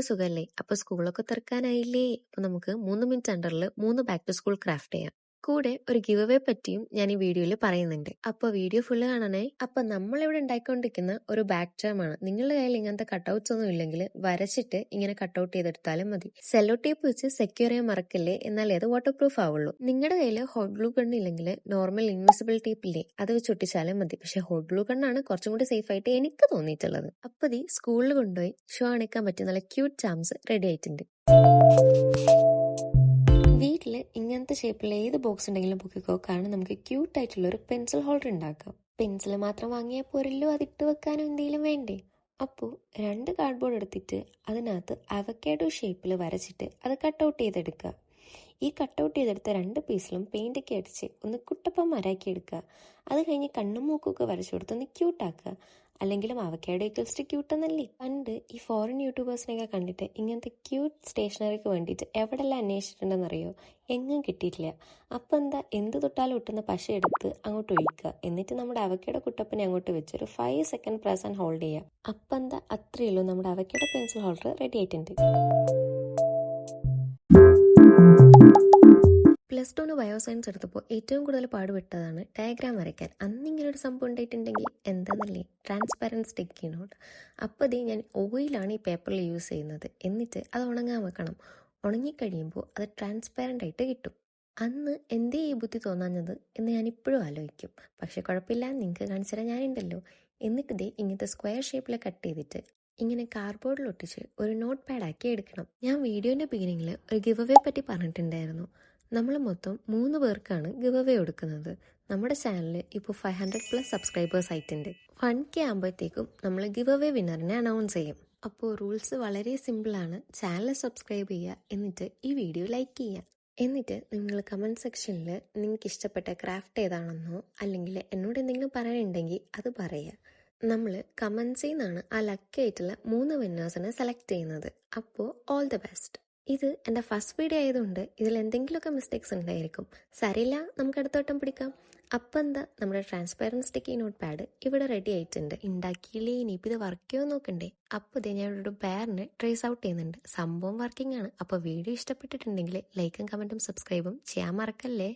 സുഖല്ലേ? അപ്പൊ സ്കൂളൊക്കെ തുറക്കാനായില്ലേ? അപ്പൊ നമുക്ക് 3 മിനിറ്റ് അണ്ടറിൽ 3 ബാക്ക് ടു സ്കൂൾ ക്രാഫ്റ്റ് ചെയ്യാം. കൂടെ ഒരു ഗിവ് അവേ പറ്റിയും ഞാൻ ഈ വീഡിയോയിൽ പറയുന്നുണ്ട്. അപ്പൊ വീഡിയോ ഫുള്ള് കാണണേ. അപ്പൊ നമ്മളിവിടെ ഉണ്ടാക്കിക്കൊണ്ടിരിക്കുന്ന ഒരു ബാക്ക് ജാം ആണ്. നിങ്ങളുടെ കയ്യിൽ ഇങ്ങനത്തെ കട്ടൗട്ട്സ് ഒന്നും ഇല്ലെങ്കിൽ വരച്ചിട്ട് ഇങ്ങനെ കട്ടൗട്ട് ചെയ്തെടുത്താലും മതി. സെല്ലോ ടേപ്പ് വെച്ച് സെക്യൂർ ചെയ്യാൻ മറക്കല്ലേ, എന്നാലേ അത് വാട്ടർ പ്രൂഫ് ആവുള്ളൂ. നിങ്ങളുടെ കയ്യിൽ ഹോട്ട് ഗ്ലൂ ഗൺ ഇല്ലെങ്കിൽ നോർമൽ ഇൻവിസിബിൾ ടേപ്പ് ഇല്ലേ, അത് വെച്ച് ഒട്ടിച്ചാലും മതി. പക്ഷെ ഹോട്ട് ഗ്ലൂ ഗണ്ണാണ് കുറച്ചും കൂടി സേഫ് ആയിട്ട് എനിക്ക് തോന്നിയിട്ടുള്ളത്. അപ്പൊ ഈ സ്കൂളിൽ കൊണ്ടുപോയി ഷോ അണിക്കാൻ പറ്റിയ നല്ല ക്യൂട്ട് ചാംസ് റെഡി ആയിട്ടുണ്ട്. വീട്ടില് ഇങ്ങനത്തെ ഷേപ്പിലുള്ള ഏത് ബോക്സ് ഉണ്ടെങ്കിലും പൊക്കിക്കോ, കാരണം നമുക്ക് ക്യൂട്ട് ആയിട്ടുള്ള ഒരു പെൻസിൽ ഹോൾഡർ ഉണ്ടാക്കാം. പെൻസിൽ മാത്രം വാങ്ങിയാൽ പോരല്ലോ, അതിട്ട് വെക്കാനും എന്തെങ്കിലും വേണ്ടേ? അപ്പോൾ 2 കാർഡ്ബോർഡ് എടുത്തിട്ട് അതിനകത്ത് അവക്കാഡോ ഷേപ്പിൽ വരച്ചിട്ട് അത് കട്ടൗട്ട് ചെയ്തെടുക്കുക. ഈ കട്ടൗട്ട് ചെയ്തെടുത്ത 2 പീസിലും പെയിൻ്റൊക്കെ അടിച്ച് ഒന്ന് കുട്ടപ്പന്മാരാക്കി എടുക്കുക. അത് കഴിഞ്ഞ് കണ്ണും മൂക്കൊക്കെ വരച്ചു കൊടുത്ത് ഒന്ന് ക്യൂട്ടാക്കുക. അല്ലെങ്കിലും അവക്കാഡോ ഈക്വൽസ് ക്യൂട്ട് എന്നല്ലേ? പണ്ട് ഈ ഫോറിൻ യൂട്യൂബേഴ്സിനെയൊക്കെ കണ്ടിട്ട് ഇങ്ങനത്തെ ക്യൂട്ട് സ്റ്റേഷനറിക്ക് വേണ്ടിയിട്ട് എവിടെല്ലാം അന്വേഷിച്ചിട്ടുണ്ടെന്നറിയോ? എങ്ങും കിട്ടിയിട്ടില്ല. അപ്പം എന്താ, എന്ത് തൊട്ടാലും ഒട്ടുന്ന പശ എടുത്ത് അങ്ങോട്ട് ഒഴിക്കുക. എന്നിട്ട് നമ്മുടെ അവക്കാഡോ കുട്ടപ്പനെ അങ്ങോട്ട് വെച്ച് ഒരു 5 സെക്കൻഡ് പ്രസ് ആൻഡ് ഹോൾഡ് ചെയ്യുക. അപ്പം എന്താ, അത്രയേ ഉള്ളൂ, നമ്മുടെ അവക്കാഡോ പെൻസിൽ ഹോൾഡർ റെഡി ആയിട്ടുണ്ട്. പ്ലസ് ടുവിന് ബയോസയൻസ് എടുത്തപ്പോൾ ഏറ്റവും കൂടുതൽ പാടുപെട്ടതാണ് ഡയഗ്രാം വരയ്ക്കാൻ. അന്നിങ്ങനെ ഒരു സംഭവം ഉണ്ടായിട്ടുണ്ടെങ്കിൽ എന്താണെന്നല്ലേ, ട്രാൻസ്പാരൻറ്റ് സ്റ്റിക്കി നോട്ട്. അപ്പോൾ അതേ ഞാൻ ഓയിലാണ് ഈ പേപ്പറിൽ യൂസ് ചെയ്യുന്നത്. എന്നിട്ട് അത് ഉണങ്ങാൻ വെക്കണം. ഉണങ്ങിക്കഴിയുമ്പോൾ അത് ട്രാൻസ്പാരൻ്റ് ആയിട്ട് കിട്ടും. അന്ന് എന്തേ ഈ ബുദ്ധി തോന്നാഞ്ഞത് എന്ന് ഞാനിപ്പോഴും ആലോചിക്കും. പക്ഷെ കുഴപ്പമില്ല, നിങ്ങൾക്ക് കാണിച്ചു തരാൻ ഞാനുണ്ടല്ലോ. എന്നിട്ട് ഇതേ ഇങ്ങനത്തെ സ്ക്വയർ ഷേപ്പിൽ കട്ട് ചെയ്തിട്ട് ഇങ്ങനെ കാർഡ്ബോർഡിൽ ഒട്ടിച്ച് ഒരു നോട്ട് പാഡ് ആക്കി എടുക്കണം. ഞാൻ വീഡിയോൻ്റെ ബിഗിനിങ്ങിൽ ഒരു ഗിവ് അവേ പറ്റി പറഞ്ഞിട്ടുണ്ടായിരുന്നു. നമ്മൾ മൊത്തം 3 പേർക്കാണ് ഗിവ് അവേ കൊടുക്കുന്നത്. നമ്മുടെ ചാനലിൽ ഇപ്പോൾ 500+ സബ്സ്ക്രൈബേഴ്സ് ആയിട്ടുണ്ട്. 1K ആകുമ്പോഴത്തേക്കും നമ്മൾ ഗിവ് അവേ വിന്നറിനെ അനൗൺസ് ചെയ്യും. അപ്പോൾ റൂൾസ് വളരെ സിമ്പിളാണ്. ചാനൽ സബ്സ്ക്രൈബ് ചെയ്യുക, എന്നിട്ട് ഈ വീഡിയോ ലൈക്ക് ചെയ്യുക. എന്നിട്ട് നിങ്ങൾ കമൻറ്റ് സെക്ഷനിൽ നിങ്ങൾക്ക് ഇഷ്ടപ്പെട്ട ക്രാഫ്റ്റ് ഏതാണെന്നോ അല്ലെങ്കിൽ എന്നോട് എന്തെങ്കിലും പറയാനുണ്ടെങ്കിൽ അത് പറയുക. നമ്മൾ കമൻസിൽ നിന്നാണ് ആ ലക്കായിട്ടുള്ള 3 വിന്നേഴ്സിനെ സെലക്ട് ചെയ്യുന്നത്. അപ്പോൾ ഓൾ ദ ബെസ്റ്റ്. ഇത് എൻ്റെ ഫസ്റ്റ് വീഡിയോ ആയതുകൊണ്ട് ഇതിൽ എന്തെങ്കിലുമൊക്കെ മിസ്റ്റേക്സ് ഉണ്ടായിരിക്കും. സാരമില്ല, നമുക്ക് അടുത്ത വട്ടം പിടിക്കാം. അപ്പം എന്താ, നമ്മുടെ ട്രാൻസ്പാരൻറ്റ് സ്റ്റിക്കി നോട്ട് പാഡ് ഇവിടെ റെഡി ആയിട്ടുണ്ട്. ഉണ്ടാക്കിയില്ലേ, ഇനിയിപ്പോൾ ഇത് വർക്ക് ചെയ്യുമോ നോക്കണ്ടേ? അപ്പോൾ ഇത് ഞാൻ ഒരു ബെയറിനെ ട്രേസ് ഔട്ട് ചെയ്യുന്നുണ്ട്. സംഭവം വർക്കിംഗ് ആണ്. അപ്പോൾ വീഡിയോ ഇഷ്ടപ്പെട്ടിട്ടുണ്ടെങ്കിൽ ലൈക്കും കമൻറ്റും സബ്സ്ക്രൈബും ചെയ്യാൻ മറക്കല്ലേ.